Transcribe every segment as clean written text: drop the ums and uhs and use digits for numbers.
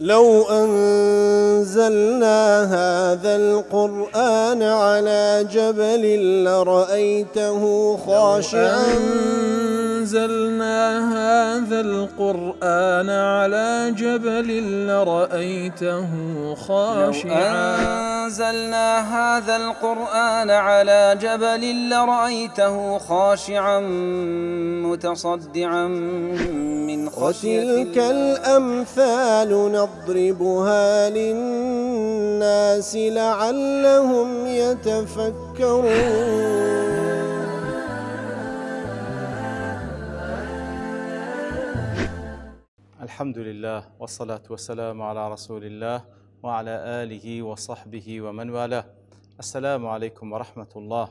لو أنزلنا هذا القرآن على جبل لرأيته خاشعا هذا القرآن على جبل لرأيته خاشعا أنزلنا هذا القرآن على جبل لرأيته خاشعا متصدعا من خشية وتلك الأمثال نضربها للناس لعلهم يتفكرون. الحمد لله والصلاة والسلام على رسول الله وعلى آله وصحبه ومن والاه. السلام عليكم ورحمة الله.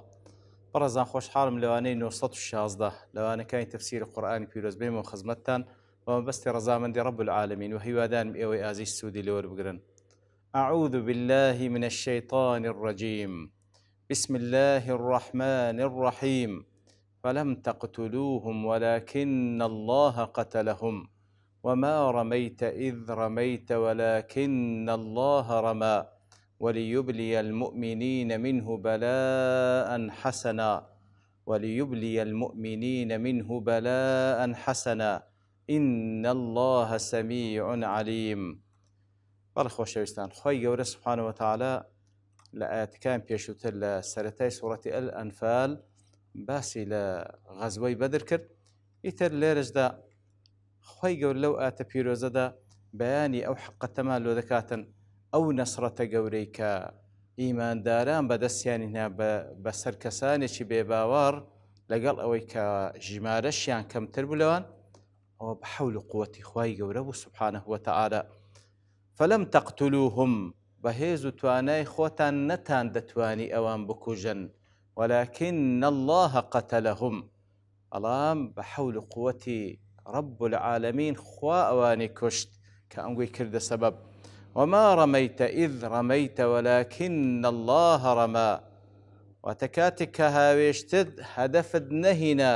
بەڕێزان خۆشحاڵم لەوانەی 916 لەوانەکانی تەفسیری قورئانی پیرۆز بێمەوە خزمەتتان بە مەبەستی ڕەزامەندی رب العالمین و هیوادارم ئێوەی ئازیز سوودی لێوەربگرن. أعوذ بالله من الشيطان الرجيم. بسم الله الرحمن الرحيم. فلم تقتلوهم ولكن الله قتلهم وما رميت إذ رميت ولكن الله رمى وليبلي المؤمنين منه بلاء حسنا إن الله سميع عليم. بەڵێ خۆشەویستان، خۆی گەورە سبحانه وتعالى لە ئاەتەکان پێشووتر لە سەرەتای سوورەتی ئەل-ئەنفال باسی لە غەزوەی بەدر کرد. ئیتر لێرەشدا خۆی گەورە لەو ئاەتە پیرۆزەدا بەیانی ئەو حقەتەمان لۆ دەکاتن، ئەو نەسرەتە گەورەی کە ئیمانداران بەدەستیانی هێنا بەسەر کەسانێکی بێباوەڕ لەگەڵ ئەوەی کە ژمارەشیان کەمتر بوو لەوان، ئەوە بە حەول و قووەتی خۆی گەورە بوو سبحانه وتعالى. فلم تقتلوهم، بەهێز و توانای خۆتان نەتان دەتوانی ئەوان بکوژن، ولكن الله قتلهم، بەڵام بە حەول و قووەتی رب العالمین خوا ئەوانی کوشت کە ئەنگوی کردە سەبەب. وما رميت إذ رميت ولكن الله رمى، واتە کاتێک کە هاوێشتت هەدەفت نەهینا،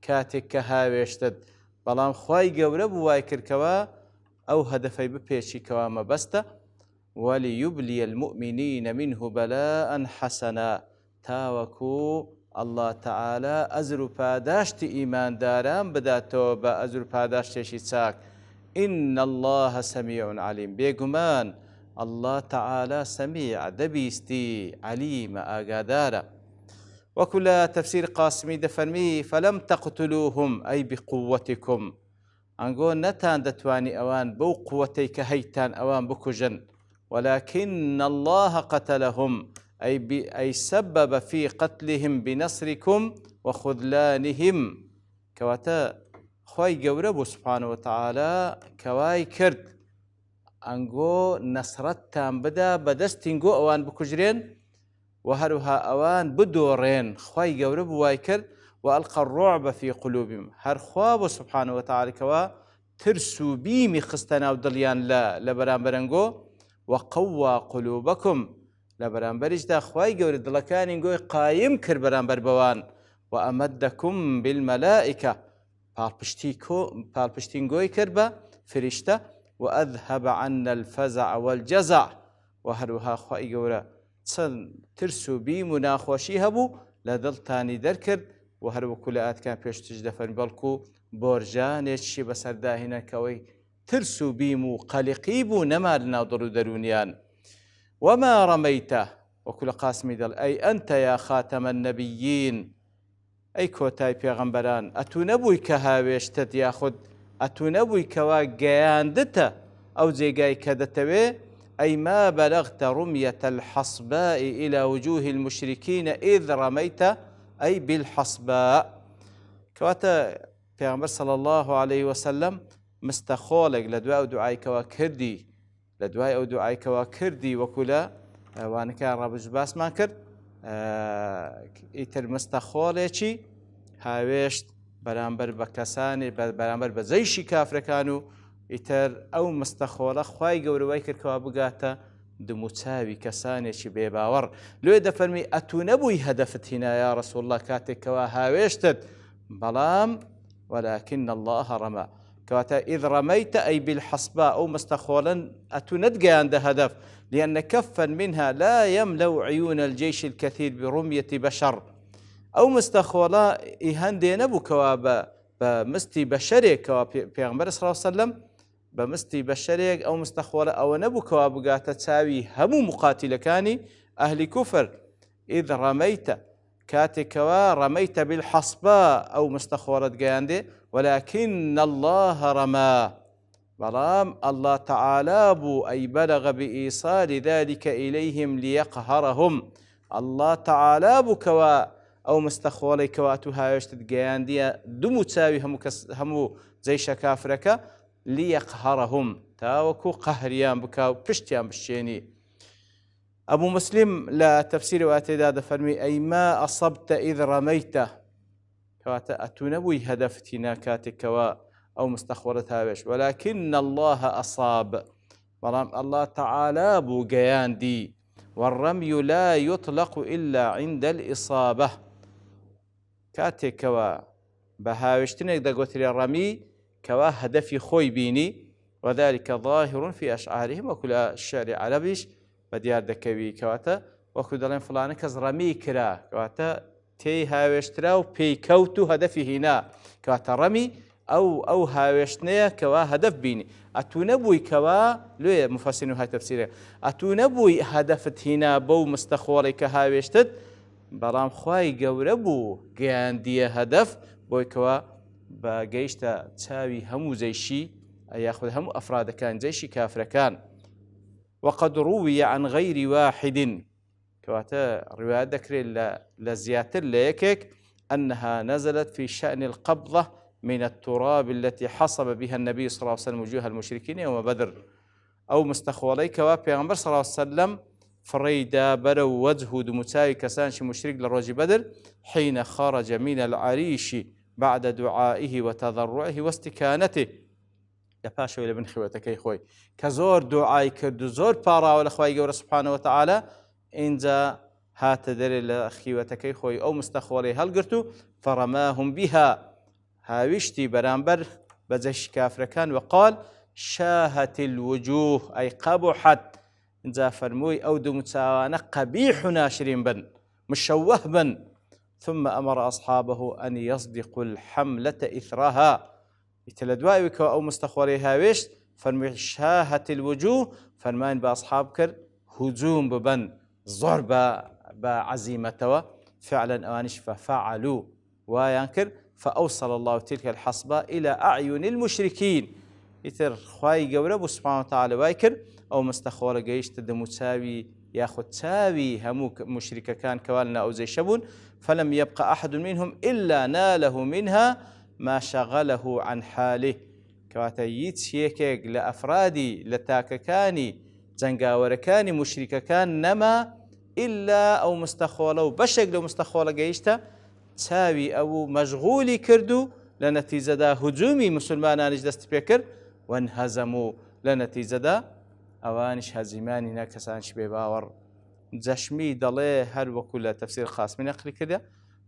کاتێک کە هاوێشتت، بەڵام خوای گەورە بوو وای کردکەوە ئەو هەدەفەی بپێچیکەوە مەبەستە. وليبلي المؤمنين منه بلاء حسنا، تاوەکو الله تعالى ئەزر و پاداشتی ئیمانداران بداتەوە بە ئەزر و پاداشتێکی چاک. إن الله سميع عليم، بێگومان الله تعالى سميع دەبیستی عليم ئاگادارە. وەکو لە تەفسیر قاسمی دەفەرمی فلم تقتلوهم أي بقوتكم، ئەنگۆ نەتان دەتوانی ئەوان بەو قووەتەی کە هەیتان ئەوان بکوژن، ولكن الله قتلهم أي سبب في قتلهم بنصركم وخذلانهم، کەواتە خۆی گەورە بوو سبحانه وتعالى کەوای کرد ئەنگۆ نەسرەتتان بدا بەدەستینگۆ ئەوان بکوژرێن و هەروها ئەوان بدۆڕێن. خۆی گەورە بوو وای کرد وألقى الرعب في قلوبهم، هەر خوا بوو سبحانه وتعالى کەوا ترس و بیمی خستە ناو دڵیان لە بەرامبەر ئەنگۆ. وقوى قلوبكم، لە بەرامبەریشدا خۆی گەورە دڵەکانی گۆی قایم کرد بەرامبەر بەوان. وأمدكم بالملائكة، پاڵپشتین گۆی کرد بە فریشتە. وأذهب عنا الفزع والجزع، و هەروها خۆی گەورە چەند ترس و بیم و ناخۆشی هەبوو لە دڵتانی دەرکرد. و هەروەکو لە ئاەتەکان پێشترش دەفەرمی بەڵکو بۆرژانێکی بەسەرداهێنەکەوەی ترس و بیم و قەلیقی بوو نەما لەناو دڵ و دەرونیان. وما رميت، وەکو لە قاسمی دڵ ئەی ئەنتە یا خاتەمە النەبیین، ئەی کۆتای پێغەمبەران، ئەتوو نەبووی کە هاوێشتت یاخود ئەتوو نەبووی کەوا گەیاندتە ئەو جێگای کە دەتەوێ. ئەی ما بەلەغتە ڕمية الحەصباء إلى وجوه المشركين إذ رميت أي بالحەصباء، کەواتە پێغەمبەر صلى الله عليه وسلم مستەخۆڵێک لە دوای ئەو دوعایکەوە کردی، لە دوای ئەو دوعایکەوە کردی وەکو لە وانەکان ڕابردوو باسمان کرد. ئیتر مستەخۆڵێکی هاوێشت بەرامبەر بە کەسانی بەرامبەر بە جەیشی کافرەکان، و ئیتر ئەو مستەخۆڵە خوای گەورە وای کردکەوە بگاتە دموچاوی کەسانێکی بێباوەڕ. لێ دەفەرمی ئەتوو نەبووی هەدەفت هینا یا ڕەسوڵ الله کاتێکەوە هاوێشتت، بەڵام ولكن الله رمى، كواتا إذ رميت أي بالحصباء أو مستخولا أتندقى عند هدف، لأن كفا منها لا يملأ عيون الجيش الكثير برمية بشر. أو مستخولا إيهاندي نبو كوا بمستي بشريك كوا بيغمبر صلى الله عليه وسلم بمستي بشريك أو مستخولا أو نبو كوا بقاتا تساوي همو مقاتل كاني أهل كفر. إذ رميت كاتكوا رميت بالحصباء أو مستخولا قاندي، ولكن الله رمى بلام الله تعالى بو أي بلغ بإيصال ذلك إليهم ليقهرهم. الله تعالى بو كوا أو مستخولي كواتو هايشتد قياندية دمو تساوي همو زي شكافرك ليقهرهم تاوكو قهريان بكاو بشتيان بشيني. أبو مسلم لا تفسير واتداد فرمي أي ما أصبت إذ رميت كواتا أتنبوي هدفتنا كاتكوا أو مستخولة هايش، ولكن الله أصاب بلام الله تعالى بو قياندي. والرمي لا يطلق إلا عند الإصابة كاتي كوا بهاوشتنك دا قوتري الرمي كوا هدفي خوي بيني، وذلك ظاهر في أشعارهم وكل الشعر عربيش بديار دكوي كواتا وكل دلين فلان كز رمي كرا كواتا تي هاوشترا وبي كوتو هدفي هنا كواتا رمي أو هاوشتنيا كوا هدف بيني. أتونبوي كوا لويا مفسرين هاي تفسيره أتونبوي هدفت هنا بو مستخوري كهاوشتد بلام خواي قوربو قياندية هدف بوي كوا بقيشتا تساوي همو زيشي ياخذ همو أفراد كان زيشي كافر كان. وقد روي عن غير واحد كواتا رواية ذكر لزيادة ليكك أنها نزلت في شأن القبضة من التراب التي حصب بها النبي صلى الله عليه وسلم وجوه المشركين يوم بدر. أو مستخولي كوا بيغمبر صلى الله عليه وسلم فريدا برو وجهه دمتاي كسانش مشرك لروج بدر حين خرج من العريش بعد دعائه وتضرعه واستكانته. لباشو لبن خوتكي خوي كزور دعاي كردو زور بارا ولا خوي جور سبحانه وتعالى إنجا هات دليل خوتكي خوي أو مستخولي هل قرتو فرماهم بها هاوشتي برامبر بزش كافر كان وقال شاهت الوجوه أي قبحت إنزا فرموي أو دمتاوانا قبيح ناشرين بن مشوه بن. ثم أمر أصحابه أن يصدقوا الحملة إثرها يتلدواي أو مستخوري هاوش فرموي شاهت الوجوه فرمان بأصحاب كر هجوم ببن ضربة بعزيمة فعلا أوانش ففعلوا وينكر فأوصل الله تلك الحصبة إلى أعين المشركين. يتر خواي قورب سبحانه وتعالى وايكر أو مستخورة قيش تدمو تساوي ياخد تساوي همو مشركة كان كوالنا أو زي شبون، فلم يبقى أحد منهم إلا ناله منها ما شغله عن حاله. كواتا يتسيكيك لأفرادي لتاككاني زنقاوركاني مشركة كان نما إلا أو مستخورة وبشق لو مستخورة قيشتا تساوي أو مشغولي كردو لنتيجة دا هجومي مسلمان نجدست بيكر وانهزموا لنتيجة دا أوانش هزيماني ناكسانش بباور زشمي دلي هل وكل تفسير خاص من أقل كده.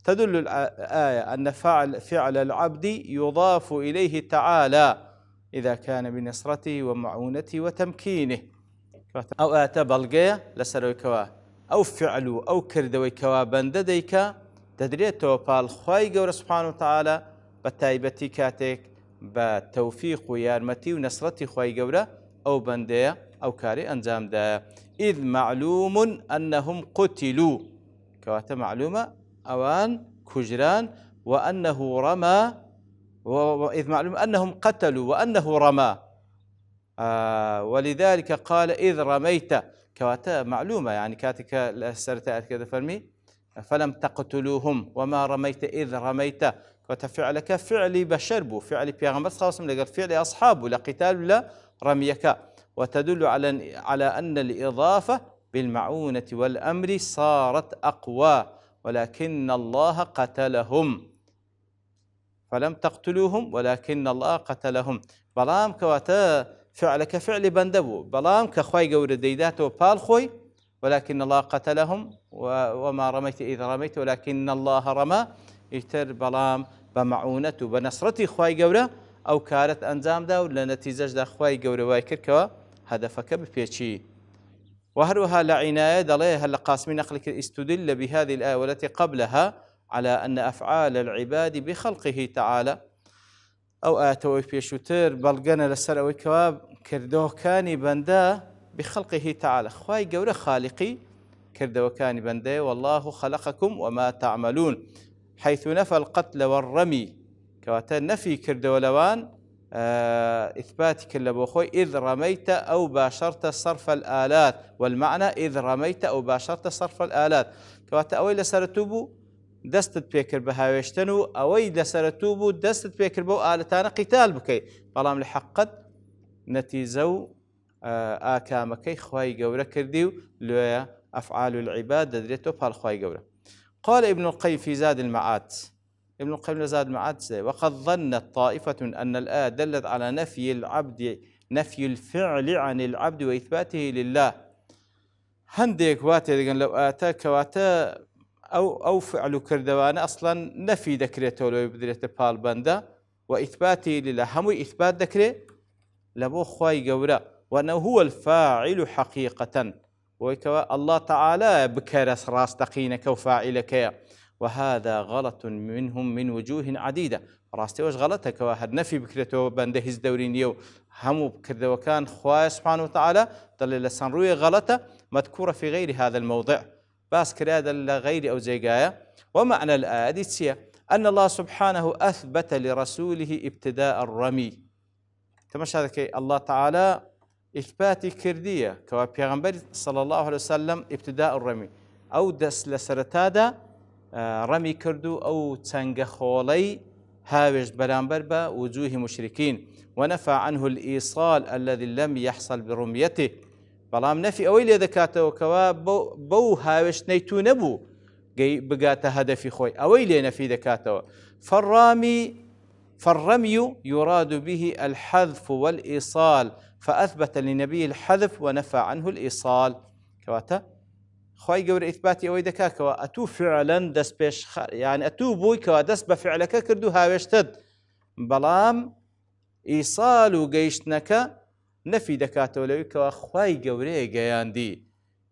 تدل الآية أن فعل العبد يضاف إليه تعالى إذا كان بنصرته ومعونته وتمكينه. أو آتا بلغية لسروي كوا أو فعلوا أو كردوي كوا بندديك تدريتو بالخواي قور سبحانه وتعالى بتايبتي كاتك بتوفيق ويارمتي ونصرتي خواي قورة أو بندية أو كاري أنزام دا. إذ معلوم أنهم قتلوا كواتا معلومة أوان كجران وأنه رمى وإذ معلوم أنهم قتلوا وأنه رمى ولذلك قال إذ رميت كواتا معلومة يعني كاتك السرتات كذا فرمي فلم تقتلوهم وما رميت إذ رميت كواتا فعلك فعل بشربه فعل بيغمبر صلى الله عليه وسلم فعل أصحابه لا قتال لا رميك. وتدل على أن الإضافة بالمعونة والأمر صارت أقوى ولكن الله قتلهم. فلم تقتلوهم ولكن الله قتلهم. بلام كواتا فعلك فعل بندبو بلام كخواي قور ديداته بالخوي ولكن الله قتلهم وما رميت إذ رميت ولكن الله رمى يتر بلام بمعونته بنصرتي خواي قورة ئەو کارت ئەنجامدا و لە نەتیجەشدا خوای گەورە وای کردکەوە هەدەفەکە بپێچی. وهروها لعناية دليه هل قاسمين نقلك استدل بهذه الآية والتي قبلها على أن أفعال العباد بخلقه تعالى أو آتوا في شتر بلغنا لسر أو كواب كردوه كاني بندا بخلقه تعالى خواي جورة خالقي كردوه كاني بندا والله خلقكم وما تعملون حيث نفى القتل والرمي كواتا نفي كردوه لوان إثباتك لبوخوي إذ رميت أو باشرت صرف الآلات والمعنى إذ رميت أو باشرت صرف الآلات كواتا أوي لسرتوبو دستت بيكر بهاويشتنو أوي لسرتوبو دستت بيكر بو آلتان قتال بكي بلام لحقت نتيزو آكامكي خواي قورة كرديو لويا أفعال العباد دريتو بالخواي قورة. قال ابن القيم في زاد المعاد ابن القيم زاد المعاد وقد ظنت طائفة أن الآية دلت على نفي الفعل عن العبد وإثباته لله. هنديك واتي لو آتاك واتا أو فعل كردوان أصلا نفي ذكرته لو يبدلت بال بندا وإثباته لله هم إثبات ذكره لبو خواي قورا وأنه هو الفاعل حقيقة وكوا الله تعالى بكرس راستقينك وفاعلك وهذا غلط منهم من وجوه عديدة. راستي وش غلطك واحد نفي بكرته بنده الدورين يو همو بكرده وكان خواه سبحانه وتعالى دل لسان روي غلطة مذكورة في غير هذا الموضع بس كرادة لغير أو زيقايا. ومعنى الآية أن الله سبحانه أثبت لرسوله ابتداء الرمي تمش هذا كي الله تعالى إثباتي كردية كوا بيغمبر صلى الله عليه وسلم ابتداء الرمي أو دس لسرتادا رمي كردو أو تنجخولي هاوش برامبر بوجوه مشركين ونفى عنه الإيصال الذي لم يحصل برميته بلام نفي أويل ذكاته وكوا بو هاوش نيتو نبو بقات هدفي خوي أويل نفي ذكاته فالرمي يراد به الحذف والإيصال فأثبت لنبي الحذف ونفى عنه الإيصال كواتا خواهي قور إثباتي أوي دكاكوا أتو فعلا دس بيش يعني أتو بوي كوا دس بفعلك كردو هاوشتد بلام إيصال وقيشتنك نفي دكاتو لوي كوا خواهي قوري قيان دي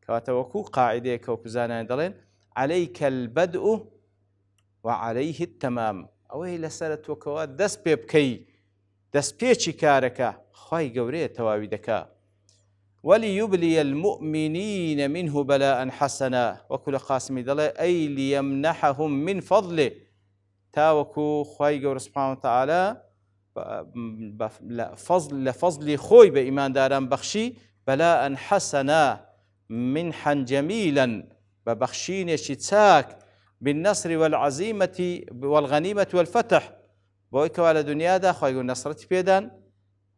كواتا وكو قاعدة كوكو زانا دلين عليك البدء وعليه التمام أوي لسالت وكوا دس بيبكي دس بيشي كاركا خواهي قوري تواوي دكا وليبلي المؤمنين منه بلاء حسنا وكل قاسم دله أي ليمنحهم من فضله تاوكو خواهي قور سبحانه وتعالى لفضل خوي بإيمان داران بخشي بلاء حسنا منحا جميلا ببخشين شتاك بالنصر والعزيمة والغنيمة والفتح بويكوا على دنيا دا خواهي قور نصرتي بيدان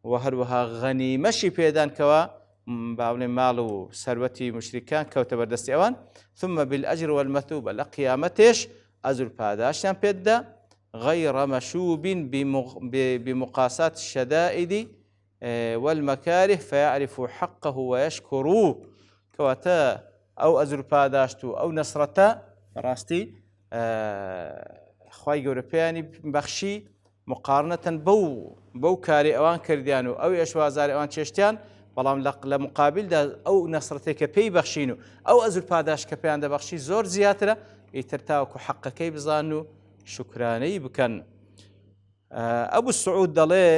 وهروها غنيمشي بيدان كوا باولي مالو سروتي مشركان كوت بردستي اوان ثم بالاجر والمثوبه لقيامتش ازل باداشان بيدا غير مشوب بمقاسات الشدائد والمكاره فيعرف حقه ويشكروه كواتا او ازل باداشتو او نصرتا راستي خواي يوروبياني بخشي مقارنه بو كاري اوان كرديانو او اشوازاري اوان تشتيان بەڵام لە مقابلدا ئەو نەسرەتێکە پێی بەخشین و ئەو ئەزول پاداش کە پێیان دەبەخشی زۆر زیاترە ئیتر تاوەکو حەقەکەی بزان و شکرانەی بکەن. ئەبو سعود دەڵێ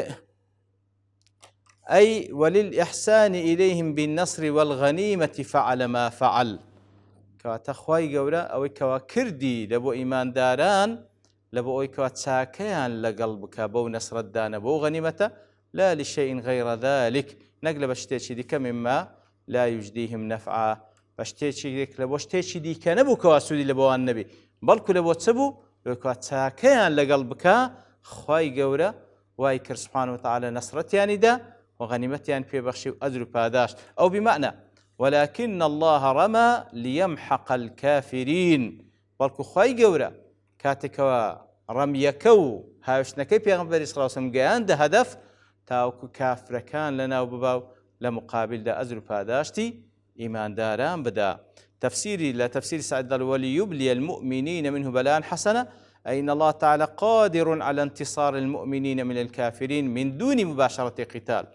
ئەی وللإحسان إليهم بالنصر والغنيمة فعل ما فعل کەواتە خوای گەورە ئەوەی کەوا کردی لە بۆ ئیمانداران لە بۆ ئەوەی کەوا چاکەیان لەگەڵ بکە بەو نەسرەتدانە بۆ غەنیمەتە لا لشيء غير ذلك نقل بشتيشي ديك مما لا يجديهم نفعا بشتيشي ديك لبوشتيشي ديك نبو كواسودي لبوان النبي بلكو لبو تسبو لبو تاكيان لقلبك خواي قورة وايكر سبحانه وتعالى نصرت يعني دا وغنيمت يعني في بخشي وأجر باداش أو بمعنى ولكن الله رمى ليمحق الكافرين بلكو خواي قورة كاتكوا رميكو هاوشنكي بيغمبر صلى الله عليه وسلم قيان ده هدف تاوكو كافر كان لنا وبباو لمقابل دا أزر باداشتي إيمان داران بدا تفسيري لا تفسير سعد وليبلي المؤمنين منه بلاء حسنة أي إن الله تعالى قادر على انتصار المؤمنين من الكافرين من دون مباشرة قتال.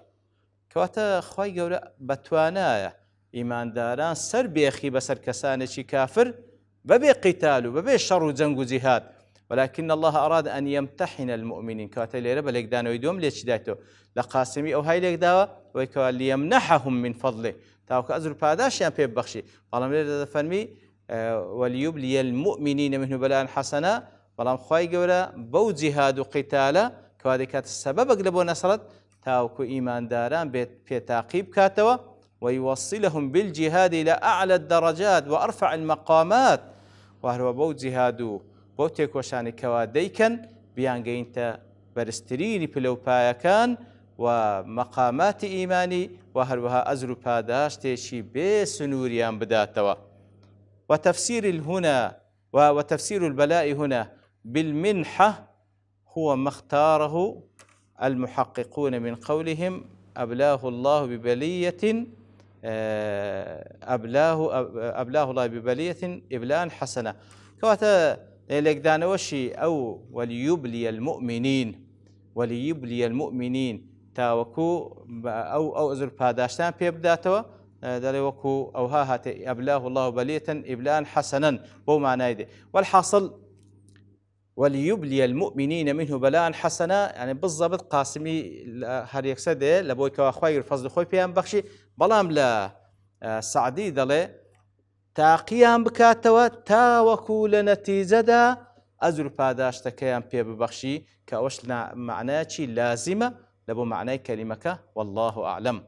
كواتا خوای گەورە بەتوانایە ئیمانداران سەر بێخی بەسەر کەسانێکی کافر بەبێ قیتال و بەبێ شەڕ و جەنگ و جیهاد، ولكن الله أراد أن يمتحن المؤمنين. كواتا لێرە بە لێکدانەوەی دوم لێکی دایتەوە لە قاسمی ئەو های لێکداوە وەیکەوە ليمنحهم من فضله، تاوکە ئەجر و پاداشیان پێ ببەخشی. بەڵام لێرە دەفەرمی وليبلي المؤمنين منه بلاء حسنا، بەڵام خوای گەورە بەو جیهاد و قیتالە کەوا دەکاتە سەبەبێک لە بۆ نەسرەت تاوکو ئیمانداران بێت پێتاقی بکاتەوە ويوصلهم بالجهاد إلى أعلى الدرجات وأرفع المقامات، وهروە بەو جیهاد و بۆ تێکۆشانی کەوا دەیکەن بیانگەینتە بەرزترینی پلەپایەکان و مەقاماتی ئیمانی و هەروەها ئەجر و پاداشتێکی بێ سنووریان بداتەوە. وتفسير البلاء هنا بالمنحة هو ما اختاره المحققون من قولهم أبلاه الله ببلية إبلاء حسنة. كواتا لێکدانەوەشی ئەو وليبلي المؤمنين تاوەکو ئەو ئەجر پاداشتان پێ بداتەوە، دەڵێ وەکو ئەوها هاتێ أبلاه الله بلية إبلاء حسنا بۆ معنای دێ. والحاصل وليبلي المؤمنين منه بلاء حسنا، يعني بالضبط قاسمی هەر یەکسەر دێ لە بۆی کەوا خوای فەزل خۆی پێیان بەخشی، بەڵام لە سعدی دەڵێ تاقییان بکاتەوە تاوەکو لە نەتیجەدا ئەجر و پاداشتەکەیان پێ ببەخشی، کە ئەوەش معنایکی لازمە لە بۆ معنای کەلیمەکە. والله أعلم.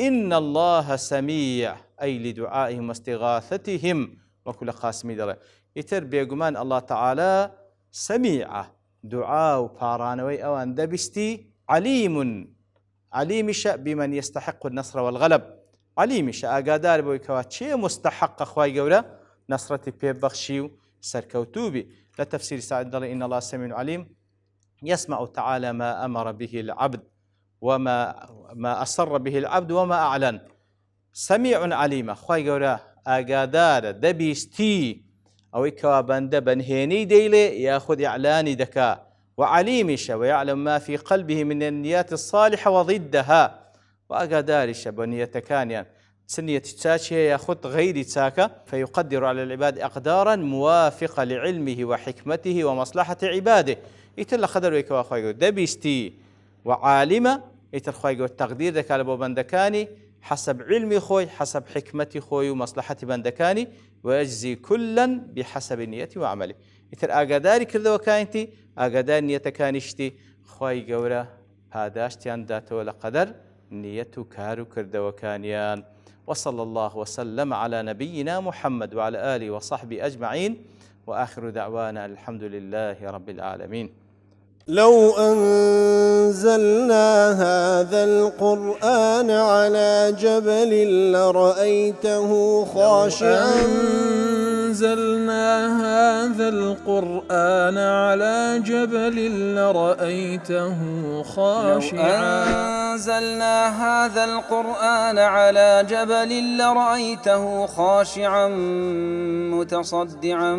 إن الله سميع أي لدعائهم واستغاثتهم، وكل قاسمي دڵێ ئیتر بێگومان الله تعالى سميعة دعاء و پارانەوەی ئەوان دەبیستی، عليمش بمن يستحق النصر والغلب، عليمش ئاگادار بۆی کەوا چێ مستحق خوای گەورە نصرەتی پێ بەخشی و سەرکەوتوبی. لە تەفسیری سعد دڵێ إن الله سميع عليم يسمع تعالى ما أمر به العبد وما أسر به العبد وما أعلن. سميع عليم خوای گەورە ئاگادارە دەبیستی ئەوەی کەوا بەندە بەنهێنی دەیڵێ یاخود ئیعلانی دەکا، وعليمش ويعلم ما في قلبه من النيات الصالحة وضدها، وأقدارش بنيتكانيان سنية تشاكي ياخذ غير تساكا، فيقدر على العباد أقدارا موافقة لعلمه وحكمته ومصلحة عباده. يتل خدر ويكوا أخويا دبيستي وعالمة يتل خويا التقدير ذاك على بندكاني حسب علمي خوي، حسب حكمتي خوي ومصلحة بندكاني، ويجزي كلا بحسب نيته وعمله. يتل أقداري كذا وكاينتي أقدار نيتكانيشتي خويا جورا هاداشتيان داتو ولا قدر نيته كارو كردوكانيان. وصلى الله وسلم على نبينا محمد وعلى آله وصحبه أجمعين، وآخر دعوانا الحمد لله رب العالمين. لو أنزلنا هذا القرآن على جبل لرأيته خاشعا أنزلنا هذا القرآن على جبل لرأيته خاشعا. أنزلنا هذا القرآن على جبل لرأيته خاشعا متصدعا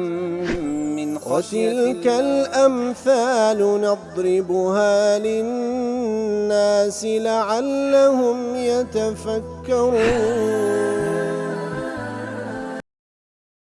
من خشية الله. وتلك الأمثال نضربها للناس لعلهم يتفكرون.